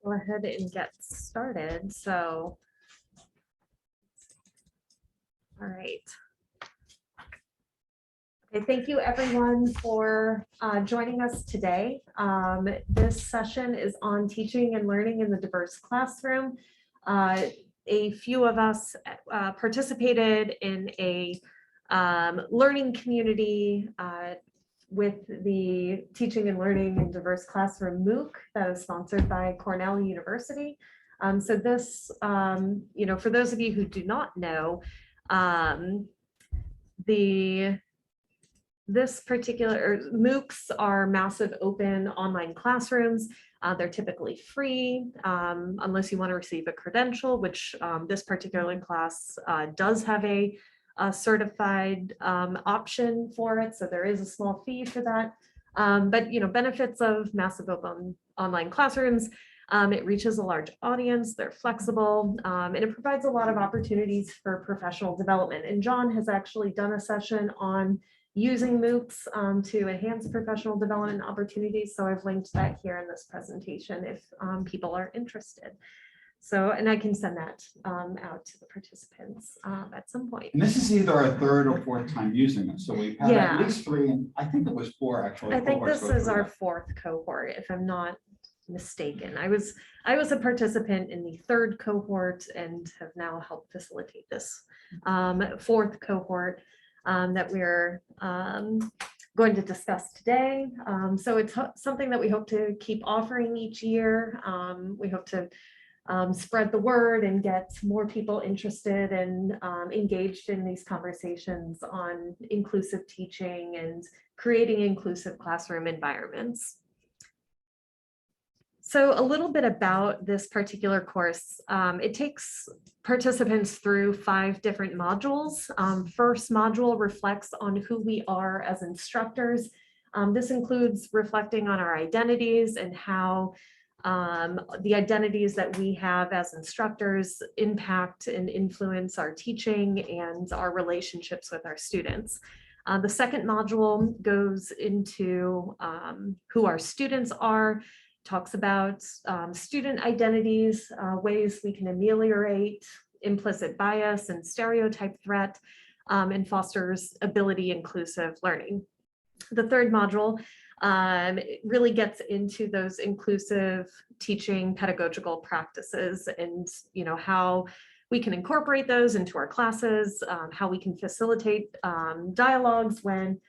Go ahead and get started. So, all right. Okay, thank you everyone for joining us today. This session is on teaching and learning in the diverse classroom. A few of us participated in a learning community with the Teaching and Learning in Diverse Classroom MOOC that is sponsored by Cornell University. So this, for those of you who do not know, this particular MOOCs are massive open online classrooms. They're typically free unless you want to receive a credential, which this particular class does have a certified option for it. So there is a small fee for that. But benefits of massive open online classrooms. It reaches a large audience, they're flexible, and it provides a lot of opportunities for professional development. And John has actually done a session on using MOOCs to enhance professional development opportunities. So I've linked that here in this presentation if people are interested. So, and I can send that out to the participants at some point. And this is either our third or fourth time using it. So we've had at least three, and I think it was four actually. I think this is our fourth cohort, if I'm not mistaken. I was a participant in the third cohort and have now helped facilitate this fourth cohort that we're going to discuss today. So it's something that we hope to keep offering each year. We hope to spread the word and get more people interested and engaged in these conversations on inclusive teaching and creating inclusive classroom environments. So a little bit about this particular course. It takes participants through 5 different modules. First module reflects on who we are as instructors. This includes reflecting on our identities and how the identities that we have as instructors impact and influence our teaching and our relationships with our students. The second module goes into who our students are, talks about student identities, ways we can ameliorate implicit bias and stereotype threat, and fosters ability inclusive learning. The third module really gets into those inclusive teaching pedagogical practices and how we can incorporate those into our classes, how we can facilitate dialogues when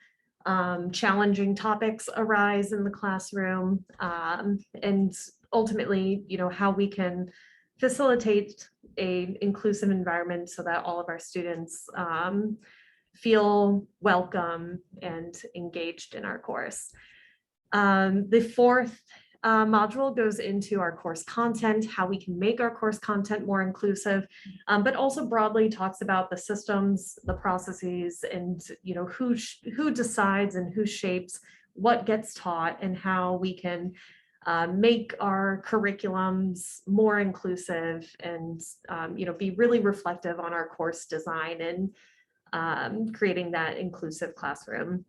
challenging topics arise in the classroom, and ultimately, how we can facilitate an inclusive environment so that all of our students feel welcome and engaged in our course. The fourth module goes into our course content, how we can make our course content more inclusive, but also broadly talks about the systems, the processes, and who decides and who shapes what gets taught and how we can make our curriculums more inclusive and be really reflective on our course design and creating that inclusive classroom.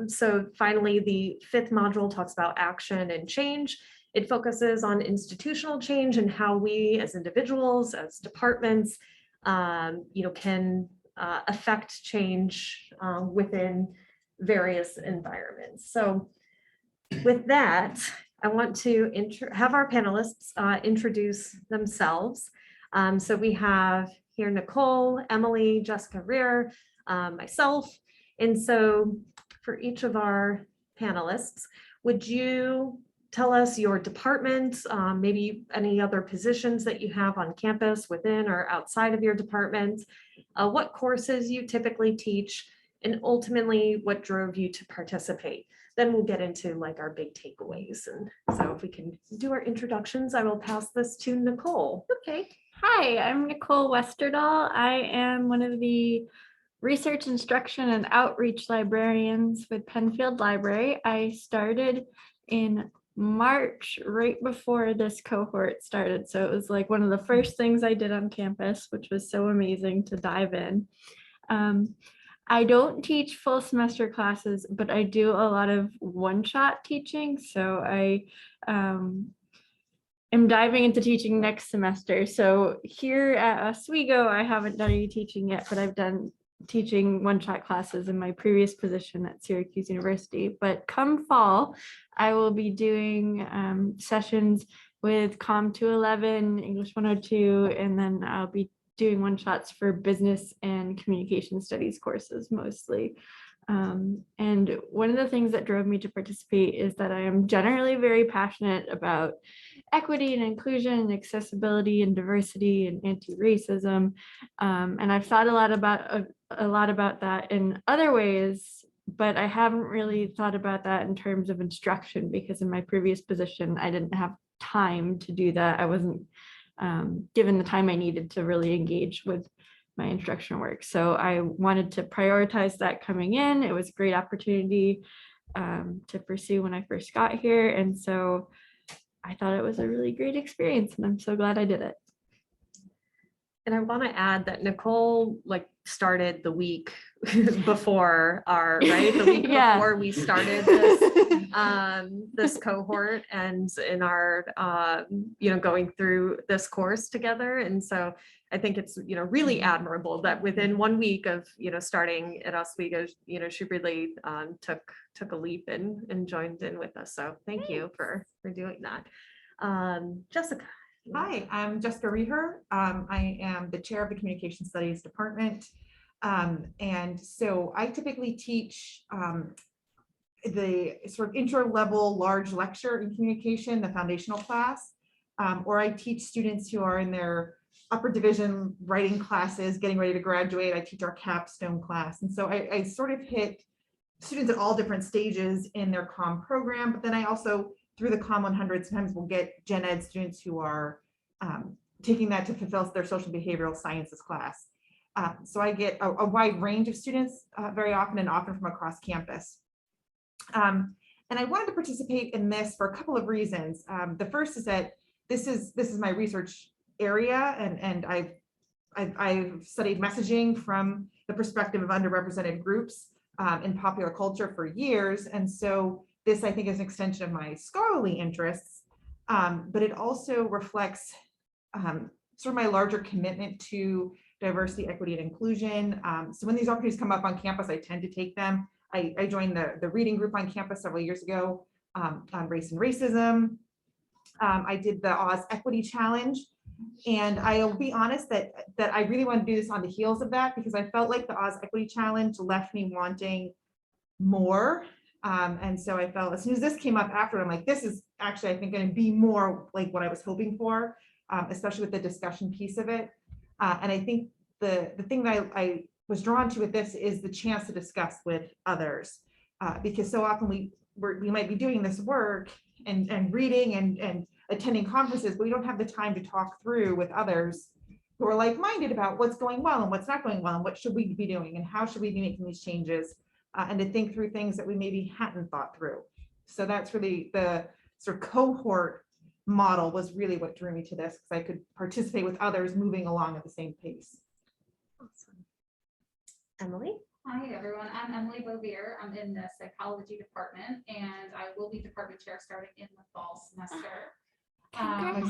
So finally, the fifth module talks about action and change. It focuses on institutional change and how we as individuals, as departments, can affect change within various environments. So with that, I want to have our panelists introduce themselves. So we have here Nicole, Emily, Jessica Rear, myself. And so for each of our panelists, would you tell us your department, maybe any other positions that you have on campus within or outside of your department, what courses you typically teach, and ultimately what drove you to participate? Then we'll get into like our big takeaways. And so if we can do our introductions, I will pass this to Nicole. Okay. Hi, I'm Nicole Westerdahl. I am one of the research, instruction, and outreach librarians with Penfield Library. I started in March, right before this cohort started. So it was like one of the first things I did on campus, which was so amazing to dive in. I don't teach full semester classes, but I do a lot of one-shot teaching. So I am diving into teaching next semester. So here at Oswego, I haven't done any teaching yet, but I've done teaching one-shot classes in my previous position at Syracuse University. But come fall, I will be doing sessions with Com 211, English 102, and then I'll be doing one-shots for business and communication studies courses mostly. And one of the things that drove me to participate is that I am generally very passionate about equity and inclusion and accessibility and diversity and anti-racism. And I've thought a lot about that in other ways, but I haven't really thought about that in terms of instruction, because in my previous position, I didn't have time to do that. I wasn't given the time I needed to really engage with my instructional work. So I wanted to prioritize that coming in. It was a great opportunity to pursue when I first got here. And so I thought it was a really great experience, and I'm so glad I did it. And I want to add that Nicole started the week before the week Yeah. before we started this, this cohort, and in our, going through this course together. And so I think it's, really admirable that within 1 week of, starting at Oswego, she really took a leap and joined in with us. So thank you for doing that. Jessica. Hi, I'm Jessica Reher. I am the chair of the Communication Studies Department. And so I typically teach the sort of intro-level large lecture in communication, the foundational class, or I teach students who are in their upper division writing classes, getting ready to graduate. I teach our capstone class. And so I sort of hit students at all different stages in their comm program, but then I also, through the comm 100, sometimes we'll get gen ed students who are taking that to fulfill their social behavioral sciences class. So I get a wide range of students very often, and often from across campus. And I wanted to participate in this for a couple of reasons. The first is that this is my research area, and I've studied messaging from the perspective of underrepresented groups in popular culture for years. And so this, I think, is an extension of my scholarly interests, but it also reflects sort of my larger commitment to diversity, equity, and inclusion. So when these opportunities come up on campus, I tend to take them. I joined the reading group on campus several years ago on race and racism. I did the Oz Equity Challenge, and I'll be honest that I really want to do this on the heels of that, because I felt like the Oz Equity Challenge left me wanting more. And so I felt as soon as this came up after, I'm like, this is actually, I think, going to be more like what I was hoping for, especially with the discussion piece of it. And I think the thing that I was drawn to with this is the chance to discuss with others, because so often we might be doing this work and reading and attending conferences, but we don't have the time to talk through with others who are like-minded about what's going well and what's not going well, and what should we be doing and how should we be making these changes, and to think through things that we maybe hadn't thought through. So that's really the sort of cohort model was really what drew me to this, because I could participate with others moving along at the same pace. Awesome. Emily? Hi, everyone. I'm Emily Beauvier. I'm in the psychology department, and I will be department chair starting in the fall semester. I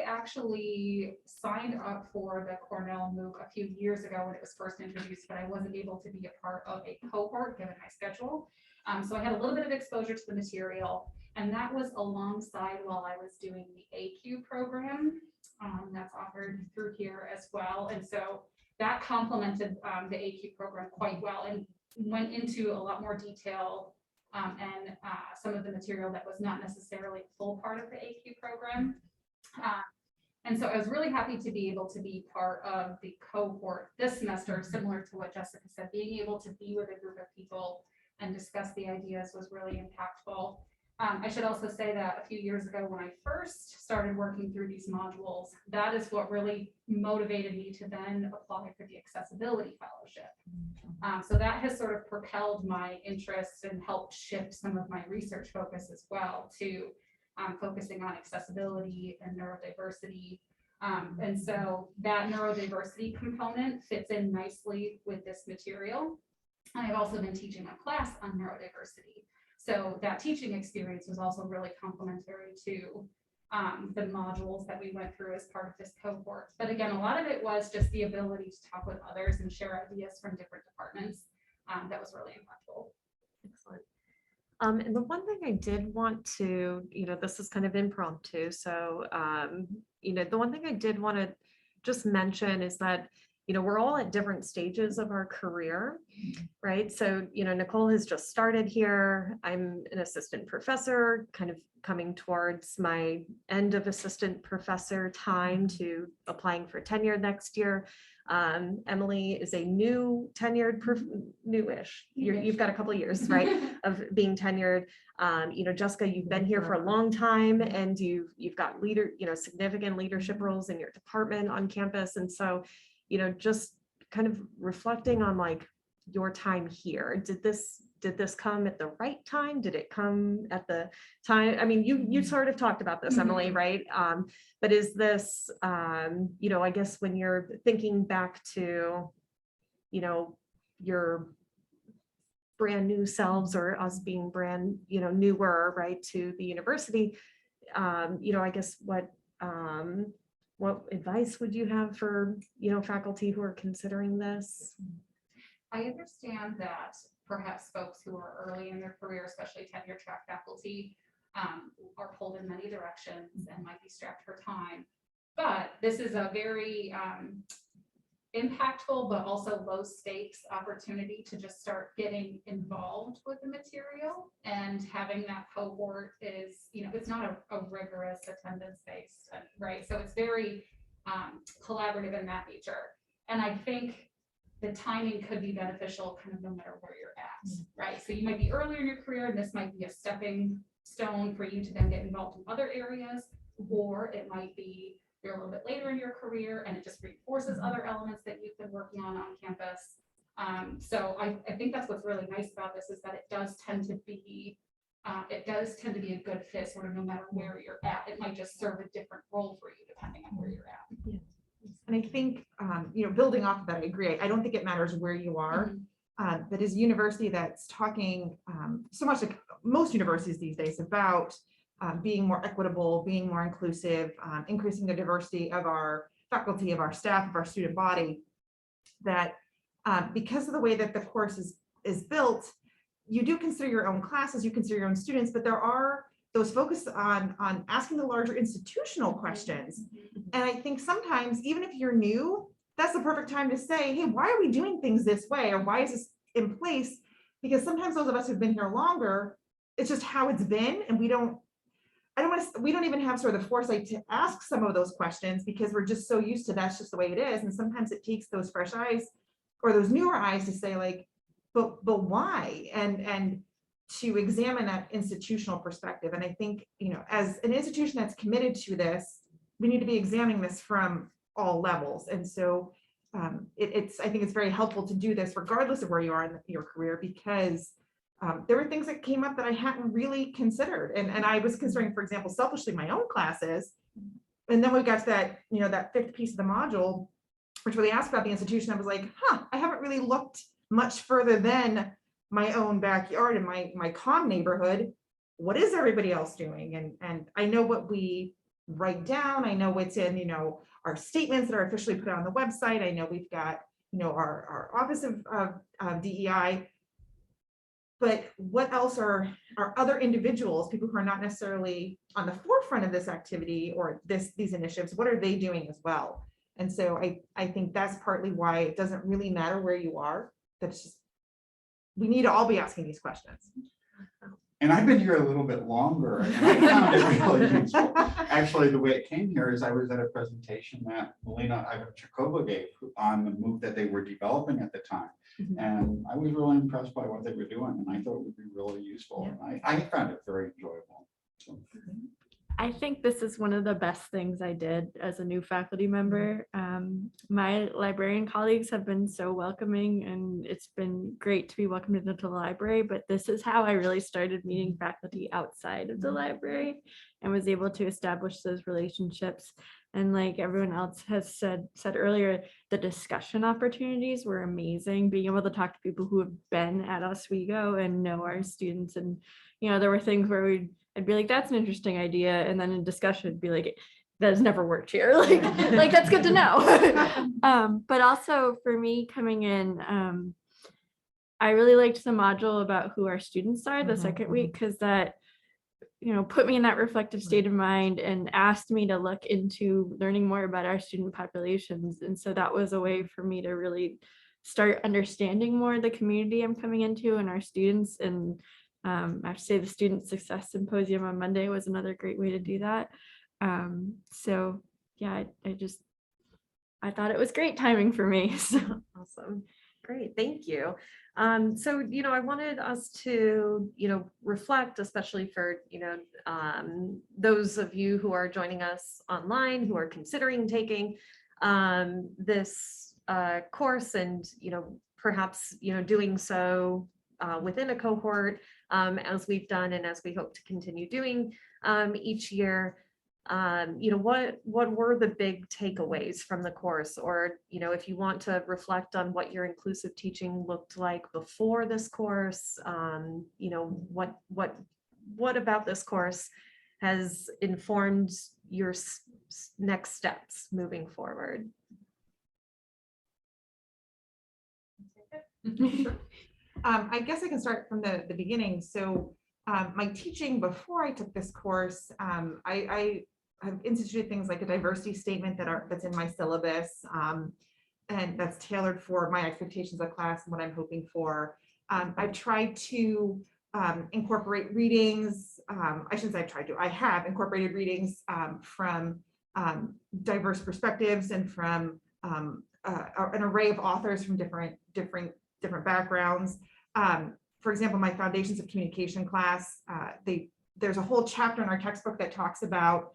actually signed up for the Cornell MOOC a few years ago when it was first introduced, but I wasn't able to be a part of a cohort given my schedule. So I had a little bit of exposure to the material, and that was alongside while I was doing the AQ program that's offered through here as well. And so that complemented the AQ program quite well and went into a lot more detail and some of the material that was not necessarily a full part of the AQ program. And so I was really happy to be able to be part of the cohort this semester, similar to what Jessica said, being able to be with a group of people and discuss the ideas was really impactful. I should also say that a few years ago when I first started working through these modules, that is what really motivated me to then apply for the accessibility fellowship. So that has sort of propelled my interests and helped shift some of my research focus as well to focusing on accessibility and neurodiversity. And so that neurodiversity component fits in nicely with this material. And I've also been teaching a class on neurodiversity. So that teaching experience was also really complementary to the modules that we went through as part of this cohort. But again, a lot of it was just the ability to talk with others and share ideas from different departments. That was really impactful. Excellent. And the one thing I did want to, this is kind of impromptu. So, the one thing I did want to just mention is that, we're all at different stages of our career, right? So, Nicole has just started here. I'm an assistant professor, kind of coming towards my end of assistant professor time to applying for tenure next year. Emily is a new tenured, newish. You've got a couple of years, right, of being tenured. Jessica, you've been here for a long time, and you've got significant leadership roles in your department on campus. And so, just kind of reflecting on like your time here. Did this come at the right time? Did it come at the time? I mean, you sort of talked about this, Emily, right? But is this, I guess when you're thinking back to, your brand new selves, or us being brand, newer, right, to the university, I guess what advice would you have for, faculty who are considering this? I understand that perhaps folks who are early in their career, especially tenure track faculty, are pulled in many directions and might be strapped for time. But this is a very impactful, but also low stakes opportunity to just start getting involved with the material, and having that cohort is, it's not a rigorous attendance based, right? So it's very collaborative in that nature. And I think the timing could be beneficial kind of no matter where you're at, right? So you might be earlier in your career, and this might be a stepping stone for you to then get involved in other areas, or it might be you're a little bit later in your career and it just reinforces other elements that you've been working on campus. So I think that's what's really nice about this, is that it does tend to be a good fit sort of no matter where you're at. It might just serve a different role for you depending on where you're at. And I think, building off of that, I agree. I don't think it matters where you are, but as a university that's talking so much, like most universities these days, about being more equitable, being more inclusive, increasing the diversity of our faculty, of our staff, of our student body, that because of the way that the course is built, you do consider your own classes, you consider your own students, but there are those focus on asking the larger institutional questions. And I think sometimes, even if you're new, that's the perfect time to say, hey, why are we doing things this way? Or why is this in place? Because sometimes those of us who've been here longer, it's just how it's been. And we don't even have sort of the foresight to ask some of those questions, because we're just so used to that's just the way it is. And sometimes it takes those fresh eyes or those newer eyes to say, like, but why? And to examine that institutional perspective. And I think, as an institution that's committed to this, we need to be examining this from all levels. And so I think it's very helpful to do this regardless of where you are in your career, because there were things that came up that I hadn't really considered. And I was considering, for example, selfishly my own classes. And then we got to that, that fifth piece of the module, which really asked about the institution. I was like, I haven't really looked much further than my own backyard and my comm neighborhood. What is everybody else doing? And I know what we write down. I know what's in, our statements that are officially put on the website. I know we've got, our Office of DEI. But what else are other individuals, people who are not necessarily on the forefront of this activity or these initiatives, what are they doing as well? And so I think that's partly why it doesn't really matter where you are. That's just, we need to all be asking these questions. And I've been here a little bit longer, and I found it really useful. Actually, the way it came here is I was at a presentation that Melina Ivanchikova gave on the MOOC that they were developing at the time. And I was really impressed by what they were doing, and I thought it would be really useful. And I found it very enjoyable. So. I think this is one of the best things I did as a new faculty member. My librarian colleagues have been so welcoming, and it's been great to be welcomed into the library, but this is how I really started meeting faculty outside of the library and was able to establish those relationships. And like everyone else has said earlier, the discussion opportunities were amazing. Being able to talk to people who have been at Oswego and know our students. And, you know, there were things where I'd be like, that's an interesting idea. And then in discussion, it'd be like, that has never worked here. Like that's good to know. But also for me coming in, I really liked the module about who our students are the second week, because that, you know, put me in that reflective state of mind and asked me to look into learning more about our student populations. And so that was a way for me to really start understanding more the community I'm coming into and our students. And I have to say the Student Success Symposium on Monday was another great way to do that. So yeah, I thought it was great timing for me. So. Awesome. Great. Thank you. So, you know, I wanted us to, you know, reflect, especially for, you know, those of you who are joining us online, who are considering taking this course and, you know, perhaps, you know, doing so within a cohort as we've done and as we hope to continue doing each year. You know, what were the big takeaways from the course? Or, you know, if you want to reflect on what your inclusive teaching looked like before this course, you know, what about this course has informed your next steps moving forward? I guess I can start from the beginning. So my teaching before I took this course, I have instituted things like a diversity statement that's in my syllabus, and that's tailored for my expectations of class and what I'm hoping for. I've tried to incorporate readings. I shouldn't say I've tried to. I have incorporated readings from diverse perspectives and from an array of authors from different backgrounds. For example, my Foundations of Communication class, there's a whole chapter in our textbook that talks about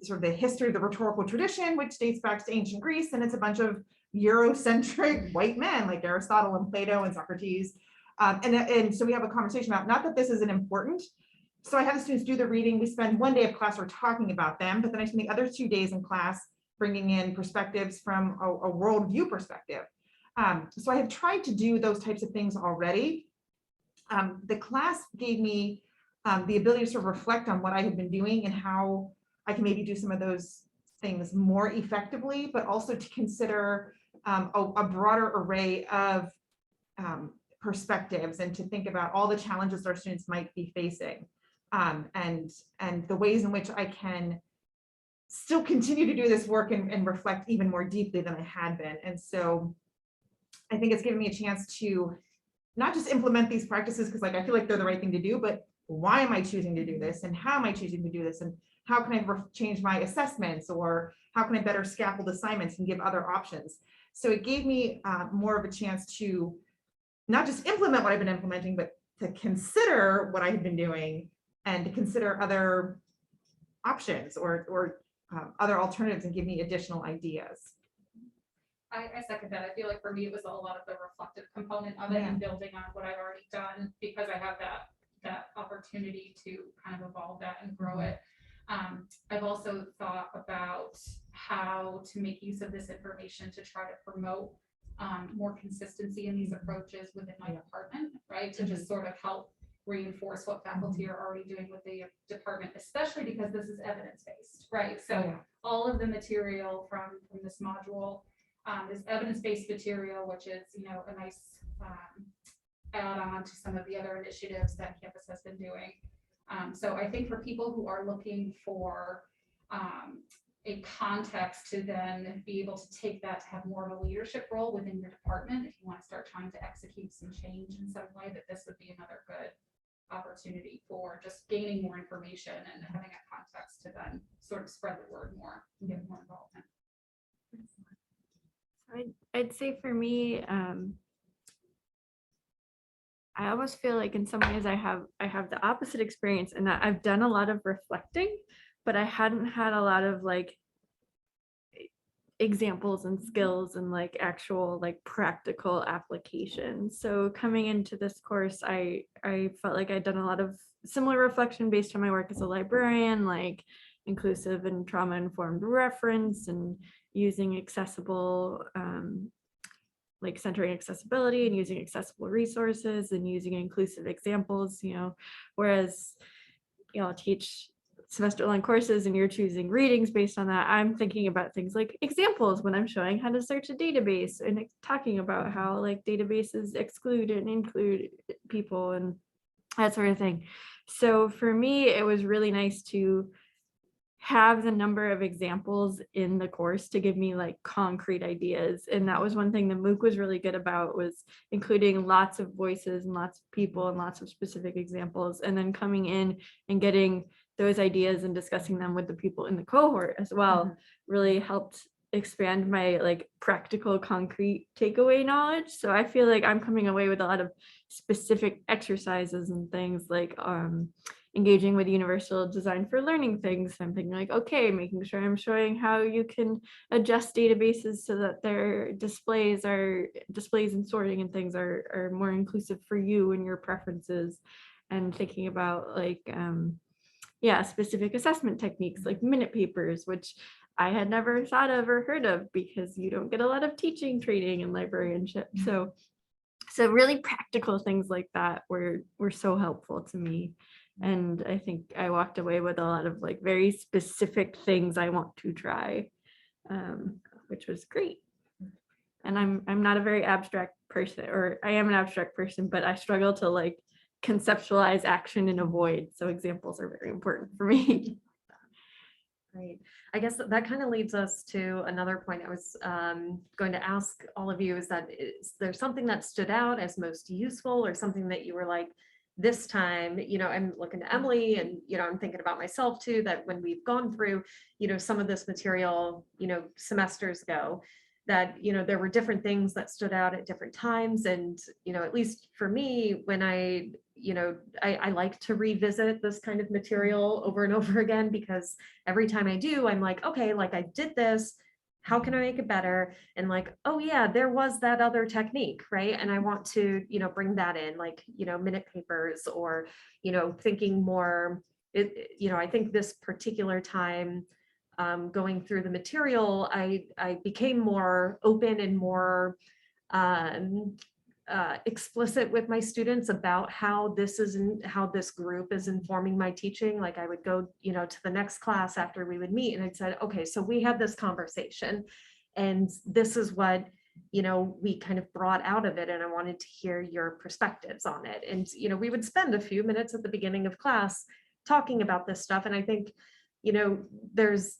sort of the history of the rhetorical tradition, which dates back to ancient Greece, and it's a bunch of Eurocentric white men like Aristotle and Plato and Socrates. And so we have a conversation about, not that this isn't important. So I have the students do the reading. We spend one day of class we're talking about them, but then I spend the other 2 days in class bringing in perspectives from a worldview perspective. So I have tried to do those types of things already. The class gave me the ability to sort of reflect on what I had been doing and how I can maybe do some of those things more effectively, but also to consider a broader array of perspectives and to think about all the challenges our students might be facing, and the ways in which I can still continue to do this work and reflect even more deeply than I had been. And so I think it's given me a chance to not just implement these practices because like I feel like they're the right thing to do, but why am I choosing to do this, and how am I choosing to do this, and how can I change my assessments, or how can I better scaffold assignments and give other options? So it gave me more of a chance to not just implement what I've been implementing, but to consider what I had been doing and to consider other options or other alternatives and give me additional ideas. I second that. I feel like for me, it was a lot of the reflective component of it and building on what I've already done, because I have that opportunity to kind of evolve that and grow it. I've also thought about how to make use of this information to try to promote more consistency in these approaches within my department, right? To just sort of help reinforce what faculty are already doing with the department, especially because this is evidence-based, right? So all of the material from this module is evidence-based material, which is, you know, a nice add-on to some of the other initiatives that campus has been doing. So I think for people who are looking for a context to then be able to take that to have more of a leadership role within your department, if you want to start trying to execute some change in some way, that this would be another good opportunity for just gaining more information and having a context to then sort of spread the word more and get more involvement. I'd say for me, I almost feel like in some ways I have the opposite experience in that I've done a lot of reflecting, but I hadn't had a lot of like examples and skills and like actual like practical applications. So coming into this course, I felt like I'd done a lot of similar reflection based on my work as a librarian, like inclusive and trauma-informed reference and using accessible, like centering accessibility and using accessible resources and using inclusive examples, whereas, I'll teach semester-long courses and you're choosing readings based on that. I'm thinking about things like examples when I'm showing how to search a database and talking about how like databases exclude and include people and that sort of thing. So for me, it was really nice to have the number of examples in the course to give me like concrete ideas. And that was one thing the MOOC was really good about, was including lots of voices and lots of people and lots of specific examples, and then coming in and getting those ideas and discussing them with the people in the cohort as well, really helped expand my like practical, concrete takeaway knowledge. So I feel like I'm coming away with a lot of specific exercises and things like engaging with universal design for learning things. I'm thinking like, okay, making sure I'm showing how you can adjust databases so that their displays and sorting and things are more inclusive for you and your preferences, and thinking about like, specific assessment techniques like minute papers, which I had never thought of or heard of because you don't get a lot of teaching training in librarianship. So really practical things like that were so helpful to me. And I think I walked away with a lot of like very specific things I want to try, which was great. And I'm not a very abstract person, or I am an abstract person, but I struggle to like conceptualize action and avoid. So examples are very important for me. Great. I guess that kind of leads us to another point I was going to ask all of you, is there something that stood out as most useful, or something that you were like, this time, I'm looking to Emily and, I'm thinking about myself too, that when we've gone through, some of this material, semesters ago, that, there were different things that stood out at different times. And, at least for me, when I like to revisit this kind of material over and over again, because every time I do, I'm like, okay, like I did this, how can I make it better? And like, oh yeah, there was that other technique, right? And I want to, bring that in, like, minute papers, or, thinking more, I think this particular time, going through the material, I became more open and more explicit with my students about how this group is informing my teaching. Like I would go, to the next class after we would meet, and I'd said, okay, so we had this conversation and this is what, we kind of brought out of it. And I wanted to hear your perspectives on it. And, we would spend a few minutes at the beginning of class talking about this stuff. And I think, there was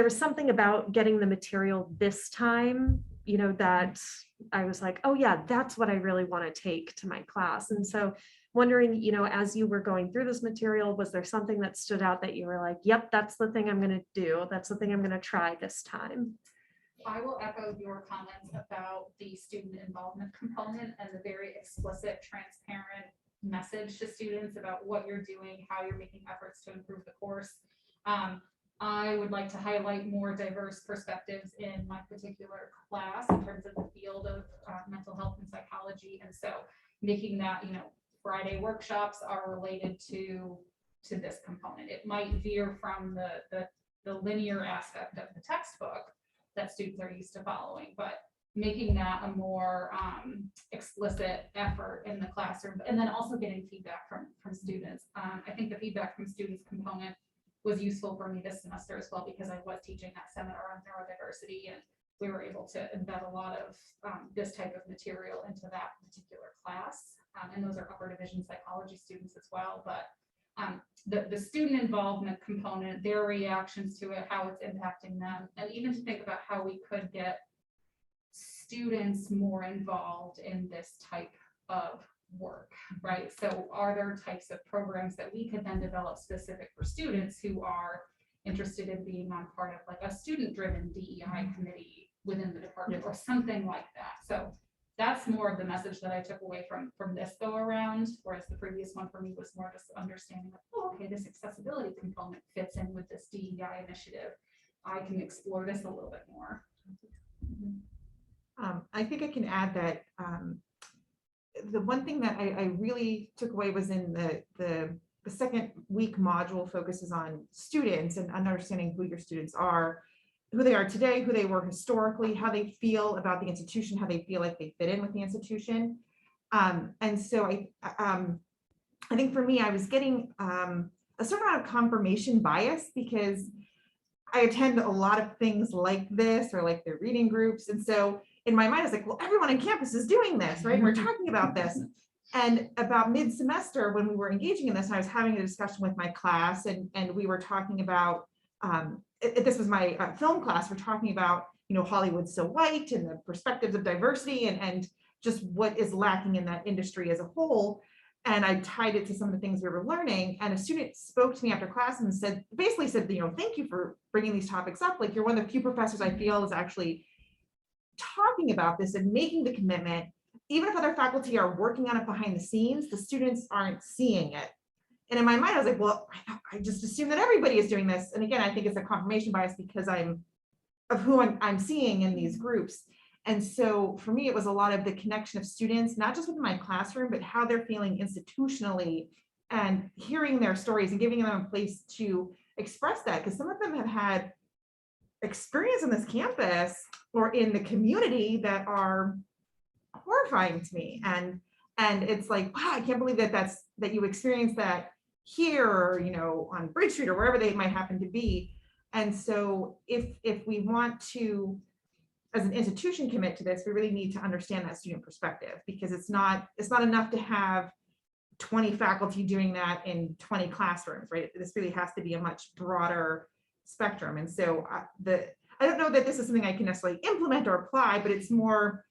something about getting the material this time, that I was like, oh yeah, that's what I really want to take to my class. And so wondering, as you were going through this material, was there something that stood out that you were like, yep, that's the thing I'm going to do. That's the thing I'm going to try this time. I will echo your comments about the student involvement component and the very explicit, transparent message to students about what you're doing, how you're making efforts to improve the course. I would like to highlight more diverse perspectives in my particular class in terms of the field of mental health and psychology. And so making that, Friday workshops are related to this component. It might veer from the linear aspect of the textbook that students are used to following, but making that a more explicit effort in the classroom, and then also getting feedback from students. I think the feedback from students component was useful for me this semester as well, because I was teaching that seminar on neurodiversity, and we were able to embed a lot of this type of material into that particular class. And those are upper division psychology students as well. But the student involvement component, their reactions to it, how it's impacting them, and even to think about how we could get students more involved in this type of work, right? So are there types of programs that we could then develop specific for students who are interested in being on part of like a student-driven DEI committee within the department or something like that? So that's more of the message that I took away from this go around, whereas the previous one for me was more just understanding that, oh, okay, this accessibility component fits in with this DEI initiative. I can explore this a little bit more. I think I can add that the one thing that I really took away was in the the second week module focuses on students and understanding who your students are, who they are today, who they were historically, how they feel about the institution, how they feel like they fit in with the institution. And so I think for me, I was getting a certain amount of confirmation bias because I attend a lot of things like this, or like the reading groups. And so in my mind, I was like, well, everyone on campus is doing this, right? And we're talking about this. And about mid-semester, when we were engaging in this, I was having a discussion with my class, and we were talking about, this was my film class, we're talking about, you know, Hollywood's so white and the perspectives of diversity and just what is lacking in that industry as a whole. And I tied it to some of the things we were learning. And a student spoke to me after class and said, basically said, you know, thank you for bringing these topics up. Like, you're one of the few professors I feel is actually talking about this and making the commitment. Even if other faculty are working on it behind the scenes, the students aren't seeing it. And in my mind, I was like, well, I just assume that everybody is doing this. And again, I think it's a confirmation bias because of who I'm seeing in these groups. And so for me, it was a lot of the connection of students, not just within my classroom, but how they're feeling institutionally, and hearing their stories and giving them a place to express that. Because some of them have had experience on this campus or in the community that are horrifying to me. And it's like, wow, I can't believe that you experienced that here, or, you know, on Bridge Street or wherever they might happen to be. And so if we want to, as an institution, commit to this, we really need to understand that student perspective, because it's not enough to have 20 faculty doing that in 20 classrooms, right? This really has to be a much broader spectrum. And so I don't know that this is something I can necessarily implement or apply, but it's more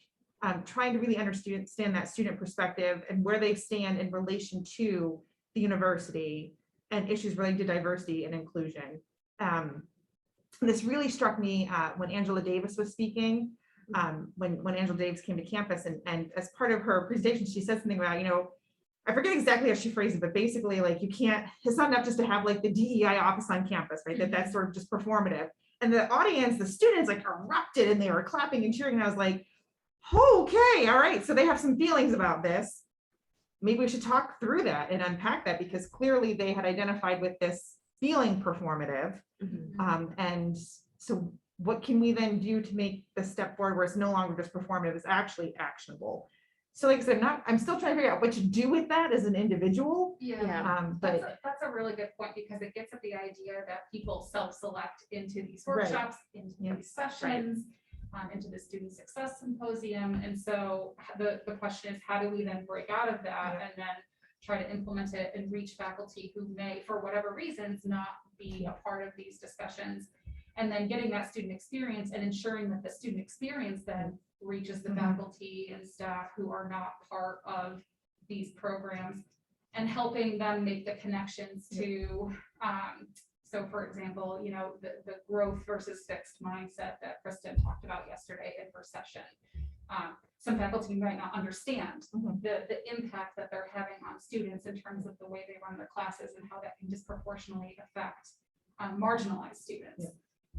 trying to really understand that student perspective and where they stand in relation to the university and issues related to diversity and inclusion. This really struck me when Angela Davis was speaking, when Angela Davis came to campus, and as part of her presentation, she said something about, you know, I forget exactly how she phrased it, but basically, like, it's not enough just to have like the DEI office on campus, right? That's sort of just performative. And the audience, the students, like, erupted and they were clapping and cheering. And I was like, okay, all right, so they have some feelings about this. Maybe we should talk through that and unpack that, because clearly they had identified with this feeling performative. And so what can we then do to make the step forward where it's no longer just performative, it's actually actionable? So like I said, I'm still trying to figure out what to do with that as an individual. But that's a really good point, because it gets at the idea that people self-select into these workshops, into these sessions, into the student success symposium. And so the question is, how do we then break out of that and then try to implement it and reach faculty who may, for whatever reasons, not be a part of these discussions, and then getting that student experience and ensuring that the student experience then reaches the faculty and staff who are not part of these programs, and helping them make the connections to, so for example, you know, the growth versus fixed mindset that Kristen talked about yesterday in her session. Some faculty might not understand the impact that they're having on students in terms of the way they run their classes and how that can disproportionately affect marginalized students.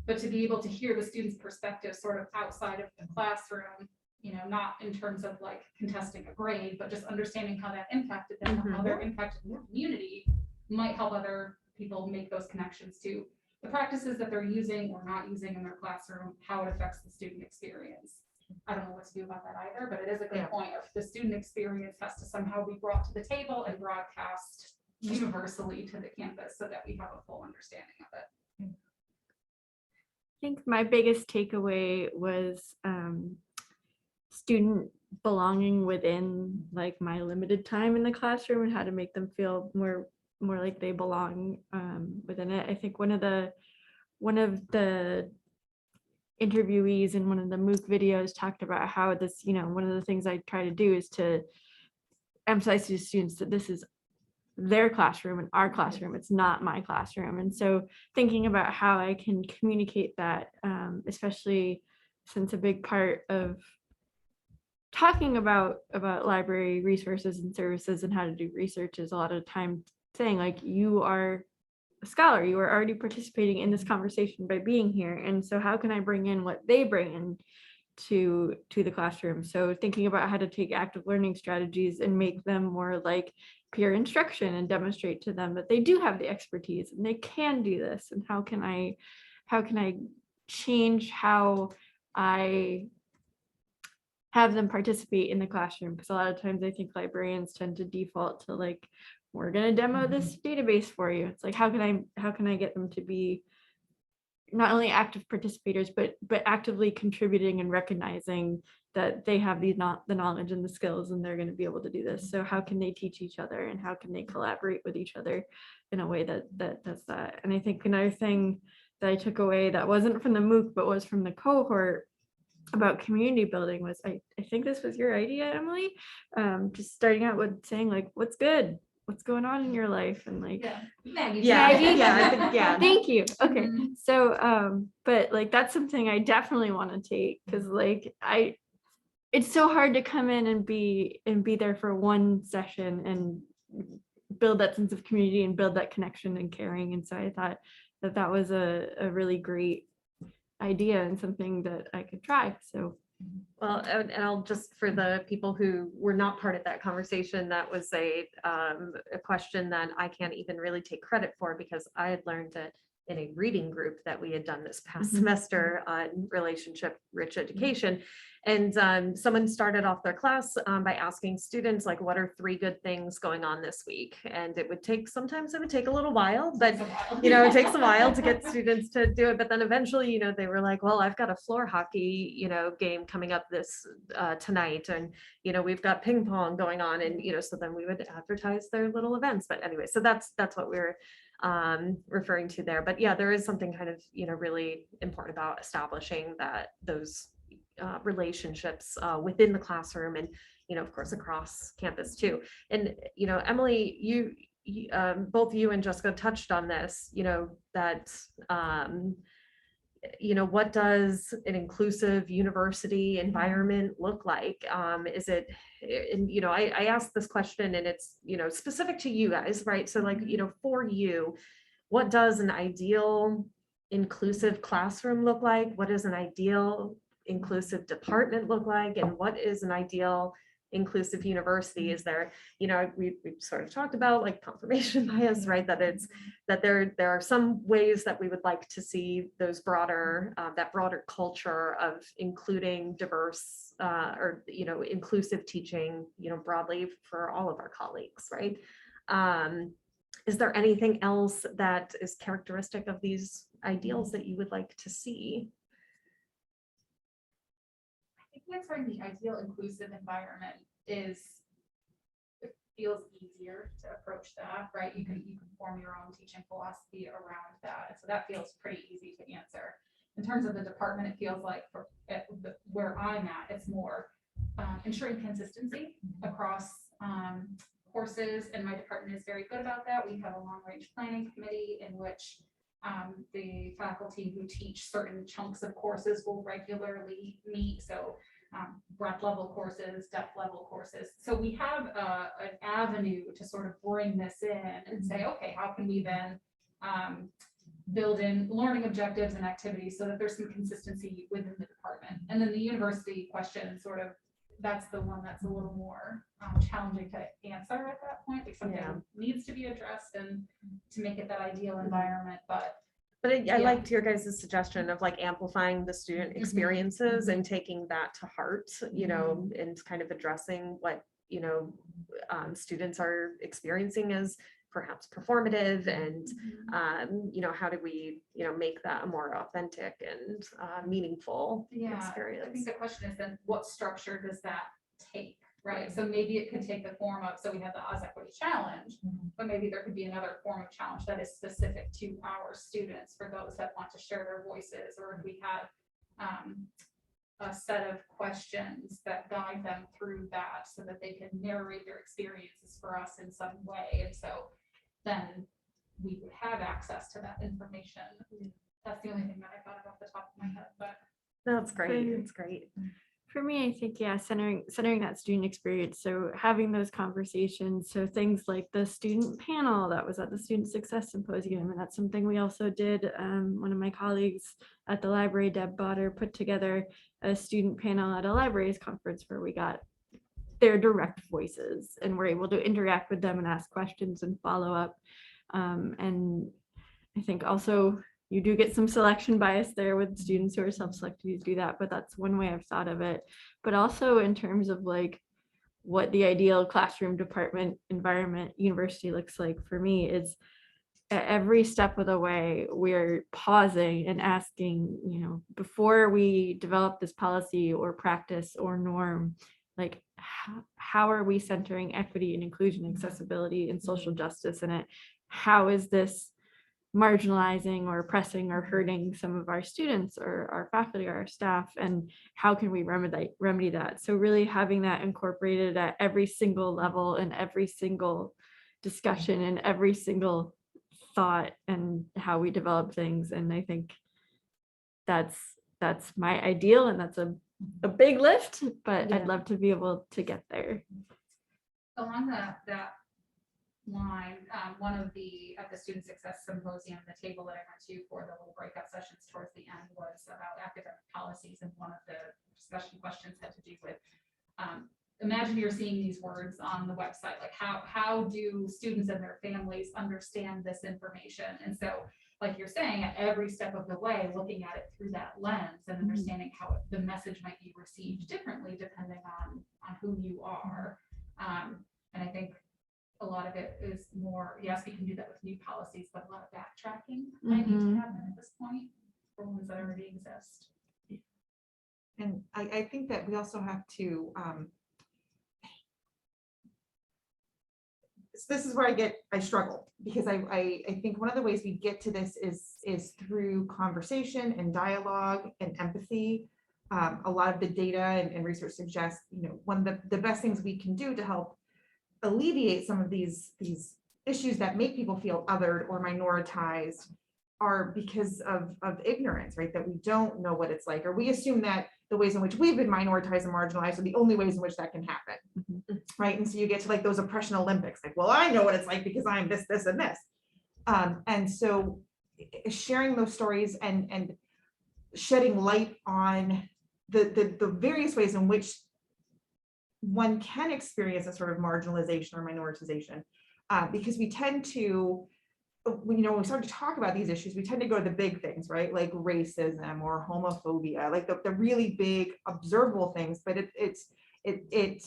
But to be able to hear the student's perspective sort of outside of the classroom, you know, not in terms of like contesting a grade, but just understanding how that impacted them, how they're impacted in the community, might help other people make those connections to the practices that they're using or not using in their classroom, how it affects the student experience. I don't know what to do about that either, but it is a good point of the student experience has to somehow be brought to the table and broadcast universally to the campus so that we have a full understanding of it. I think my biggest takeaway was student belonging within like my limited time in the classroom, and how to make them feel more like they belong within it. I think one of the interviewees in one of the MOOC videos talked about how this, you know, one of the things I try to do is to emphasize to students that this is their classroom and our classroom, it's not my classroom. And so thinking about how I can communicate that, especially since a big part of talking about library resources and services and how to do research is a lot of time saying like, you are a scholar, you are already participating in this conversation by being here. And so how can I bring in what they bring in to the classroom? So thinking about how to take active learning strategies and make them more like peer instruction and demonstrate to them that they do have the expertise and they can do this. And how can I change how I have them participate in the classroom? Because a lot of times I think librarians tend to default to like, we're going to demo this database for you. It's like, how can I get them to be not only active participators, but actively contributing and recognizing that they have the knowledge and the skills and they're going to be able to do this. So how can they teach each other and how can they collaborate with each other in a way that does that? And I think another thing that I took away that wasn't from the MOOC, but was from the cohort about community building was, I think this was your idea, Emily, just starting out with saying like, what's good? What's going on in your life? And like, Maggie. Yeah. Thank you. Okay. Mhm. So, but like, that's something I definitely want to take because like, it's so hard to come in and be there for one session and build that sense of community and build that connection and caring. And so I thought that was a really great idea and something that I could try. So Well, and I'll just, for the people who were not part of that conversation, that was a question that I can't even really take credit for because I had learned that in a reading group that we had done this past semester on relationship rich education. And someone started off their class by asking students, like, what are 3 good things going on this week? And sometimes it would take a little while, but it takes a while to get students to do it. But then eventually, they were like, well, I've got a floor hockey, game coming up this tonight. And, we've got ping pong going on. And, so then we would advertise their little events. But anyway, so that's what we're referring to there. But yeah, there is something kind of, really important about establishing those relationships within the classroom and, of course, across campus too. And, Emily, you both you and Jessica touched on this, that, what does an inclusive university environment look like? Is it, and, I asked this question and it's, specific to you guys, right? So like, for you, what does an ideal inclusive classroom look like? What does an ideal inclusive department look like? And what is an ideal inclusive university? Is there, we've sort of talked about like confirmation bias, right? That there are some ways that we would like to see those broader, that broader culture of including diverse or, inclusive teaching, broadly for all of our colleagues, right? Is there anything else that is characteristic of these ideals that you would like to see? Answering the ideal inclusive environment it feels easier to approach that, right? You can form your own teaching philosophy around that. So that feels pretty easy to answer. In terms of the department, it feels like where I'm at, it's more ensuring consistency across courses, and my department is very good about that. We have a long-range planning committee in which the faculty who teach certain chunks of courses will regularly meet. So breadth level courses, depth level courses. So we have an avenue to sort of bring this in and say, okay, how can we then build in learning objectives and activities so that there's some consistency within the department. And then the university question, sort of, that's the one that's a little more challenging to answer at that point. Like something needs to be addressed and to make it that ideal environment, But I liked your guys' suggestion of like amplifying the student experiences and taking that to heart, and kind of addressing what, students are experiencing as perhaps performative and, how do we, make that a more authentic and meaningful experience. I think the question is then what structure does that take? Right. So maybe it could take the form of, so we have the Oz Equity Challenge, but maybe there could be another form of challenge that is specific to our students for those that want to share their voices, or if we have a set of questions that guide them through that so that they can narrate their experiences for us in some way. And so then we would have access to that information. That's the only thing that I thought of off the top of my head, but that's great. It's great. For me, I think, centering that student experience. So having those conversations. So things like the student panel that was at the Student Success Symposium. And that's something we also did. One of my colleagues at the library, Deb Botter, put together a student panel at a libraries conference where we got their direct voices, and we're able to interact with them and ask questions and follow up. And I think also you do get some selection bias there with students who are self-selected to do that, but that's one way I've thought of it. But also in terms of like what the ideal classroom, department, environment, university looks like for me is at every step of the way, we're pausing and asking, you know, before we develop this policy or practice or norm, like how are we centering equity and inclusion, accessibility and social justice in it? How is this marginalizing or oppressing or hurting some of our students or our faculty or our staff, and how can we remedy that? So really having that incorporated at every single level and every single discussion and every single thought and how we develop things. And I think that's my ideal, and that's a big lift, but Yeah. I'd love to be able to get there. Along that line, one of the student success symposium, the table that I went to for the little breakout sessions towards the end was about academic policies, and one of the discussion questions had to do with imagine you're seeing these words on the website, like how do students and their families understand this information? And so, like you're saying, at every step of the way, looking at it through that lens and understanding how the message might be received differently depending on who you are. And I think a lot of it is more, yes, we can do that with new policies, but a lot of backtracking might need to happen at this point for ones that already exist. And I think that we also have to, this is where I struggle, because I think one of the ways we get to this is through conversation and dialogue and empathy. A lot of the data and research suggests, you know, one of the best things we can do to help alleviate some of these issues that make people feel othered or minoritized are because of ignorance, right? That we don't know what it's like, or we assume that the ways in which we've been minoritized and marginalized are the only ways in which that can happen, right? And so you get to like those oppression Olympics, like, well, I know what it's like because I'm this, this, and this. And so sharing those stories and shedding light on the various ways in which one can experience a sort of marginalization or minoritization, because we tend to, when we start to talk about these issues, we tend to go to the big things, right? Like racism or homophobia, like the really big observable things, but it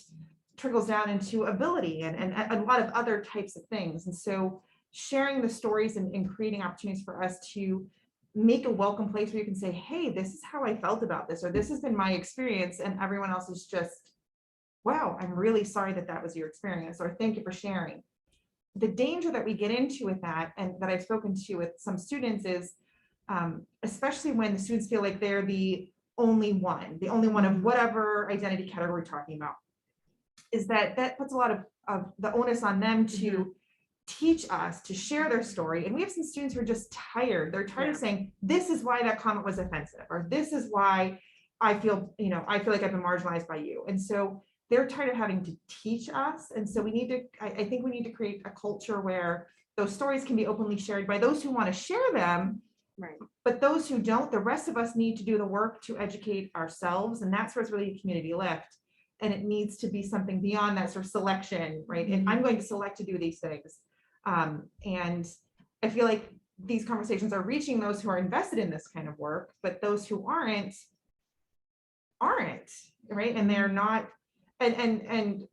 trickles down into ability and a lot of other types of things. And so sharing the stories and creating opportunities for us to make a welcome place where you can say, hey, this is how I felt about this, or this has been my experience, and everyone else is just, wow, I'm really sorry that was your experience, or thank you for sharing. The danger that we get into with that, and that I've spoken to with some students, is especially when the students feel like they're the only one of whatever identity category we're talking about, is that puts a lot of the onus on them to teach us, to share their story. And we have some students who are just tired. They're tired of saying, this is why that comment was offensive, or this is why I feel like I've been marginalized by you. And so they're tired of having to teach us. And so I think we need to create a culture where those stories can be openly shared by those who want to share them. Right. But those who don't, the rest of us need to do the work to educate ourselves. And that's where it's really a community lift. And it needs to be something beyond that sort of selection, right? And I'm going to select to do these things. And I feel like these conversations are reaching those who are invested in this kind of work, but those who aren't, right? And they're not, and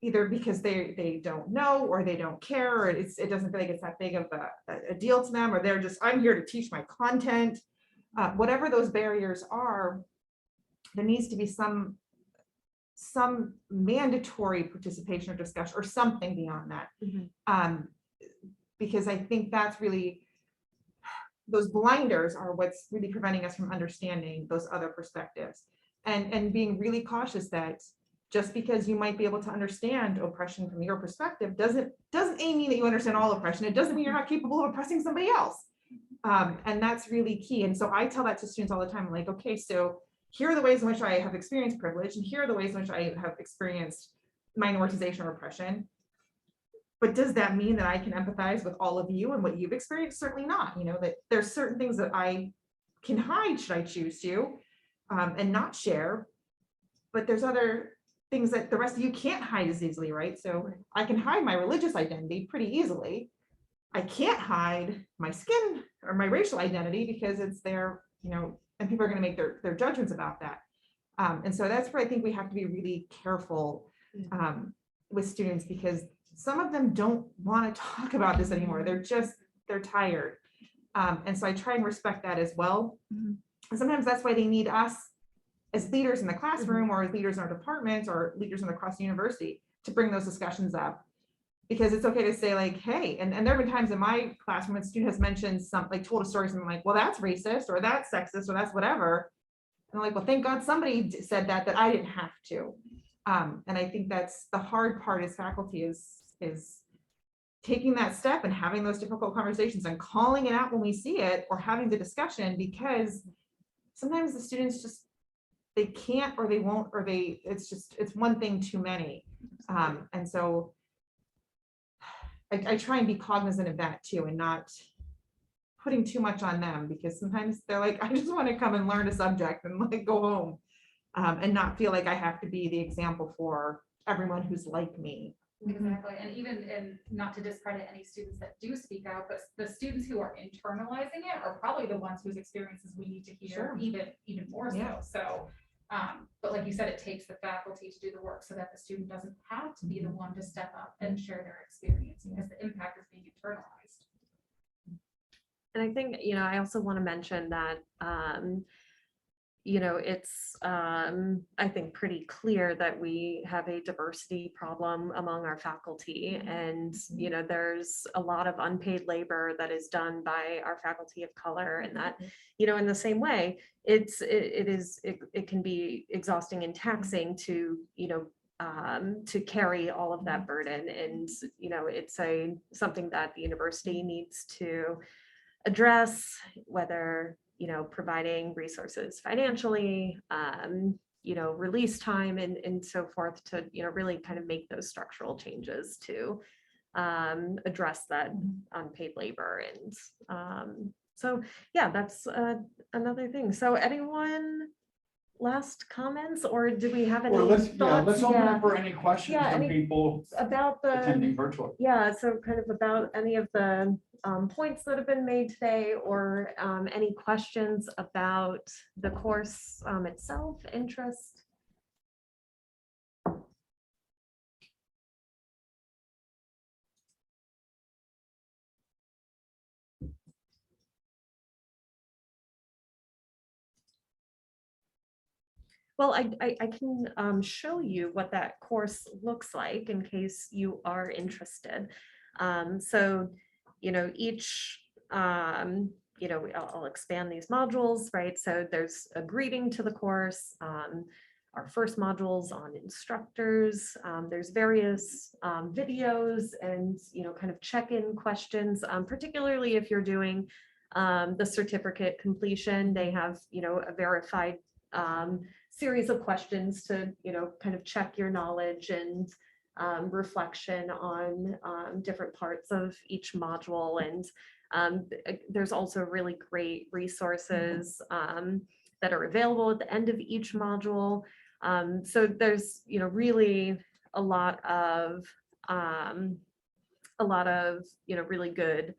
either because they don't know, or they don't care, or it doesn't feel like it's that big of a deal to them, or they're just, I'm here to teach my content. Whatever those barriers are, there needs to be some mandatory participation or discussion or something beyond that. Because I think that's really, those blinders are what's really preventing us from understanding those other perspectives, and being really cautious that just because you might be able to understand oppression from your perspective doesn't mean that you understand all oppression. It doesn't mean you're not capable of oppressing somebody else. And that's really key. And so I tell that to students all the time, like, okay, so here are the ways in which I have experienced privilege, and here are the ways in which I have experienced minoritization or oppression. But does that mean that I can empathize with all of you and what you've experienced? Certainly not. That there's certain things that I can hide, should I choose to, and not share. But there's other things that the rest of you can't hide as easily, right? So I can hide my religious identity pretty easily. I can't hide my skin or my racial identity because it's there, you know, and people are going to make their judgments about that. And so that's where I think we have to be really careful with students, because some of them don't want to talk about this anymore. They're tired. And so I try and respect that as well. And sometimes that's why they need us as leaders in the classroom or as leaders in our departments or leaders across the university to bring those discussions up. Because it's okay to say like, hey, and there have been times in my classroom when a student has mentioned something, like told a story, something like, well, that's racist or that's sexist or that's whatever. And I'm like, well, thank God somebody said that I didn't have to. And I think that's the hard part as faculty is taking that step and having those difficult conversations and calling it out when we see it or having the discussion, because sometimes the students just, they can't or they won't, or it's one thing too many. And so I try and be cognizant of that too, and not putting too much on them, because sometimes they're like, I just want to come and learn a subject and like go home, and not feel like I have to be the example for everyone who's like me. Exactly. And not to discredit any students that do speak out, but the students who are internalizing it are probably the ones whose experiences we need to hear even more so. Yeah. So, but like you said, it takes the faculty to do the work so that the student doesn't have to be the one to step up and share their experience, because the impact is being internalized. And I think, you know, I also want to mention that, you know, it's, I think, pretty clear that we have a diversity problem among our faculty. And, you know, there's a lot of unpaid labor that is done by our faculty of color, and that, you know, in the same way, it can be exhausting and taxing to, you know, to carry all of that burden. And, you know, it's something that the university needs to address, whether, you know, providing resources financially, you know, release time and so forth, to, you know, really kind of make those structural changes to address that unpaid labor. And so, yeah, that's another thing. So anyone, last comments, or do we have any Well, let's thoughts? open up for any questions from any- people About the attending virtually. Yeah, so kind of about any of the points that have been made today, or any questions about the course itself, interest. Well, I can show you what that course looks like in case you are interested. So, you know, each, you know, I'll expand these modules, right? So there's a greeting to the course. Our first modules on instructors. There's various videos and, you know, kind of check-in questions, particularly if you're doing the certificate completion. They have, you know, a verified series of questions to, you know, kind of check your knowledge and reflection on different parts of each module. And there's also really great resources that are available at the end of each module. So there's, you know, really a lot of, you know, really good,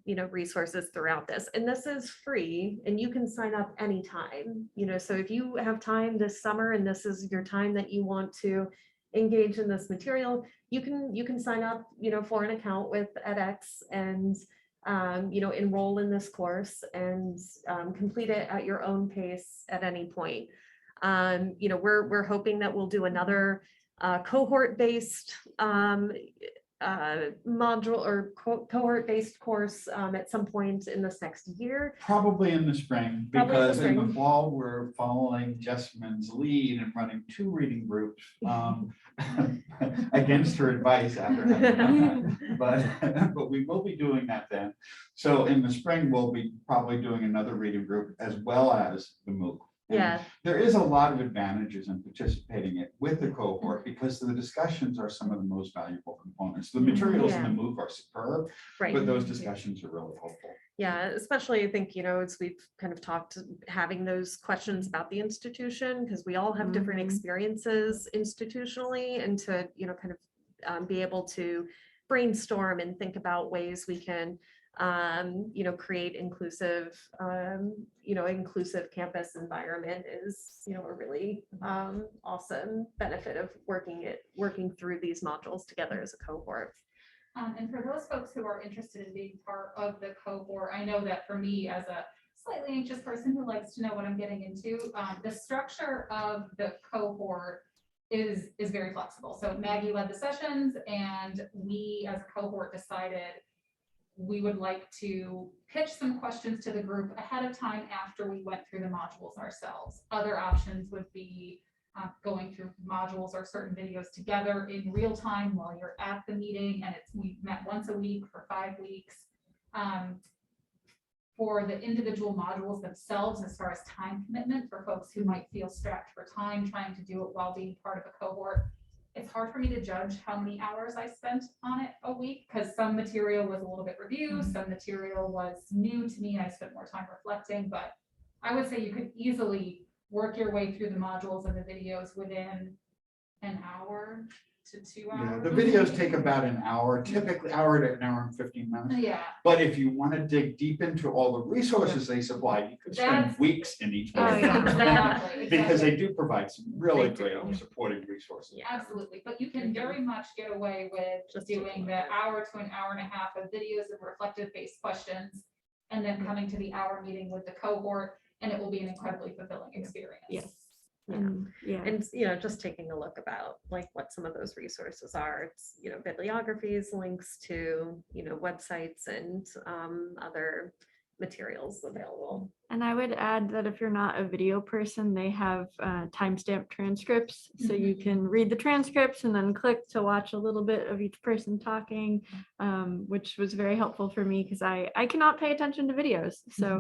you know, resources throughout this. And this is free, and you can sign up anytime, you know, so if you have time this summer and this is your time that you want to engage in this material, you can sign up, you know, for an account with edX and, you know, enroll in this course and complete it at your own pace at any point. You know, we're hoping that we'll do another cohort-based module or cohort-based course at some point in this next year. Probably in the spring, Probably in the because in the spring. fall, we're following Jessamyn's lead and running 2 reading groups against her advice after having but we will be doing that then. So in the spring, we'll be probably doing another reading group as well as the MOOC. And Yeah. there is a lot of advantages in participating it with the cohort because the discussions are some of the most valuable components. The materials in the MOOC are superb, Right. but those discussions are really helpful. Yeah, especially I think, as we've kind of talked, having those questions about the institution, because we all have different experiences institutionally, and to, kind of be able to brainstorm and think about ways we can, create inclusive, inclusive campus environment is, a really awesome benefit of working through these modules together as a cohort. And for those folks who are interested in being part of the cohort, I know that for me as a slightly anxious person who likes to know what I'm getting into, the structure of the cohort is very flexible. So Maggie led the sessions, and we as a cohort decided we would like to pitch some questions to the group ahead of time after we went through the modules ourselves. Other options would be going through modules or certain videos together in real time while you're at the meeting, and we met once a week for 5 weeks. For the individual modules themselves, as far as time commitment for folks who might feel strapped for time trying to do it while being part of a cohort, it's hard for me to judge how many hours I spent on it a week, because some material was a little bit review, some material was new to me, I spent more time reflecting, but I would say you could easily work your way through the modules and the videos within an hour to 2 Yeah, hours. the videos take about an hour, typically hour to an hour and 15 minutes. Yeah, But if you want to dig deep into all the resources they supply, you could spend That's- weeks in each Oh, one. yeah. exactly. Because exactly. they do provide some really They great do. supporting resources. Absolutely, but you can very much get away with Just doing taking the hour to an hour and a half of videos and reflective based questions, and then coming to the hour meeting with the cohort, and it will be an incredibly fulfilling experience. Yes. Yeah. And, just taking a look about like what some of those resources are, it's, bibliographies, links to, websites and other materials available. And I would add that if you're not a video person, they have timestamp transcripts. So you can read the transcripts and then click to watch a little bit of each person talking, which was very helpful for me because I cannot pay attention to videos. So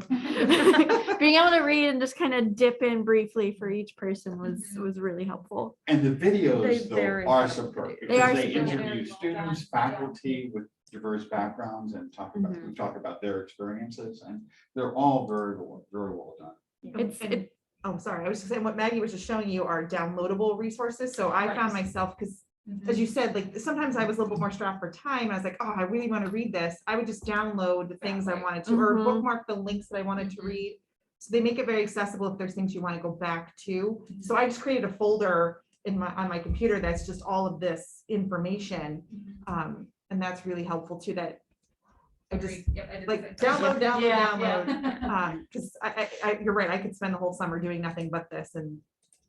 being able to read and just kind of dip in briefly for each person was really helpful. And the videos They're though are incredible superb videos. They are because they superb. interview Very well students, done. faculty with diverse backgrounds and Mhm. we talk about their experiences, and they're all very well done. Oh, sorry. I was just saying what Maggie was just showing you are downloadable resources. So I found Right. myself, because Mhm. as you said, like sometimes I was a little bit more strapped for time. And I was like, oh, I really want to read this. I would just download the things I Exactly. wanted to, or Mhm. bookmark the links that I wanted to Mhm. read. So they make it very accessible if there's things you want to go back to. So I just created a folder on my computer that's just all of this information. And that's really helpful too, that I just Agreed. Yep, I did the like same thing. download, Yeah, download. yeah. Because you're right, I could spend the whole summer doing nothing but this and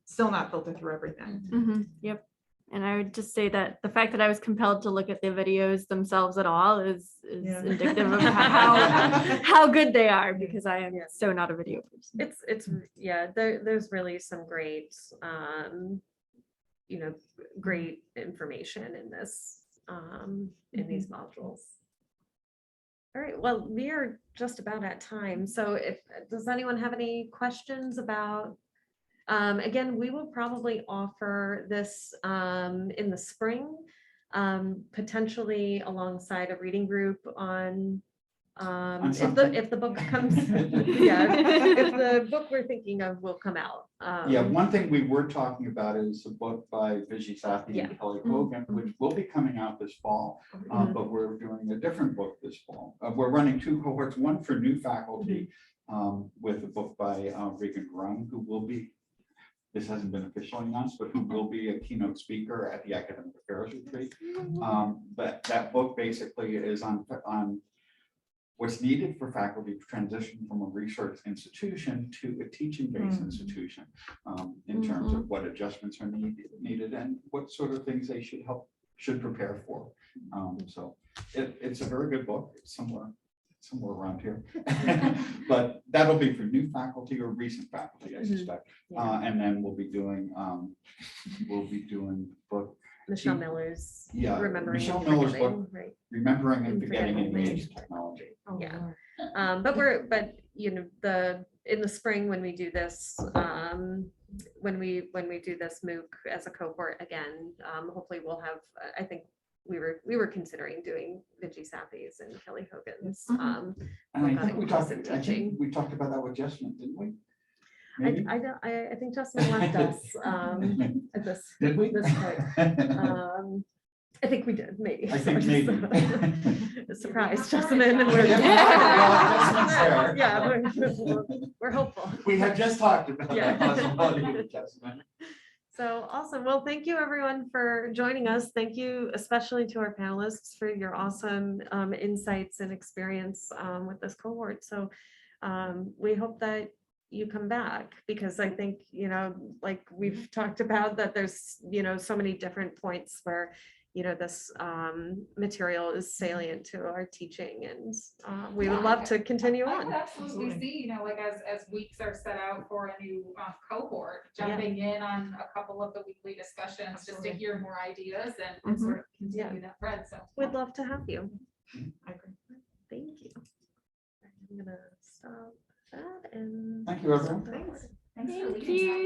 still not filter through everything. Yep. And I would just say that the fact that I was compelled to look at the videos themselves at all is Yeah. indicative of how good they are, because I am Yeah. so not a video person. There's really some great, great information in this, in these modules. All right, well, we are just about at time. So does anyone have any questions about, again, we will probably offer this in the spring, potentially alongside a reading group on if something. the book comes, if the book we're thinking of will come out. Yeah, one thing we were talking about is a book by Vijay Sathi Yeah. and Kelly Hogan, which will be coming out this fall, but we're doing a different book this fall. We're running 2 cohorts, one for new faculty with a book by Regan Grung, who will be, this hasn't been officially announced, but who will be a keynote speaker at the Academic Affairs Retreat. But that book basically is on what's needed for faculty to transition from a research institution to a teaching-based institution in terms of what adjustments are needed and what sort of things they should prepare for. So it's a very good book. It's somewhere around here, but that'll be for new faculty or recent faculty, I suspect. Yeah. And then we'll be doing book. Michelle Miller's Remembering Michelle and Miller's Forgetting, book, right? Remembering and And Forgetting in the Forgetting. Age of Technology. Yeah. But you know, in the spring when we do this, when we do this MOOC as a cohort again, hopefully we'll have, I think we were considering doing the GSAPIs and Kelly Hogan's. And I about think we talked, inclusive I think teaching. we talked about that with Jessamine, didn't we? Maybe? I think Justin left us at this Did we? this point. I think we did, maybe. I think So maybe. Surprise, Jessamine. And we're, Yeah, yeah, we're hopeful. We had just talked about Yeah. that possibility with Jessamine. So awesome. Well, thank you everyone for joining us. Thank you especially to our panelists for your awesome insights and experience with this cohort. So we hope that you come back, because I think, you know, like we've talked about, that there's, you know, so many different points where, you know, this material is salient to our teaching, and we would love to continue I would on. absolutely see, you know, like as weeks are set out for a new cohort, jumping in on a couple of the weekly discussions, just to Absolutely. hear more ideas and sort of Yeah. continue that thread, so. We'd love to have you. I agree. Thank you. I'm gonna stop that and. Thank you, everyone. Thanks. Thanks for Thank leading. you.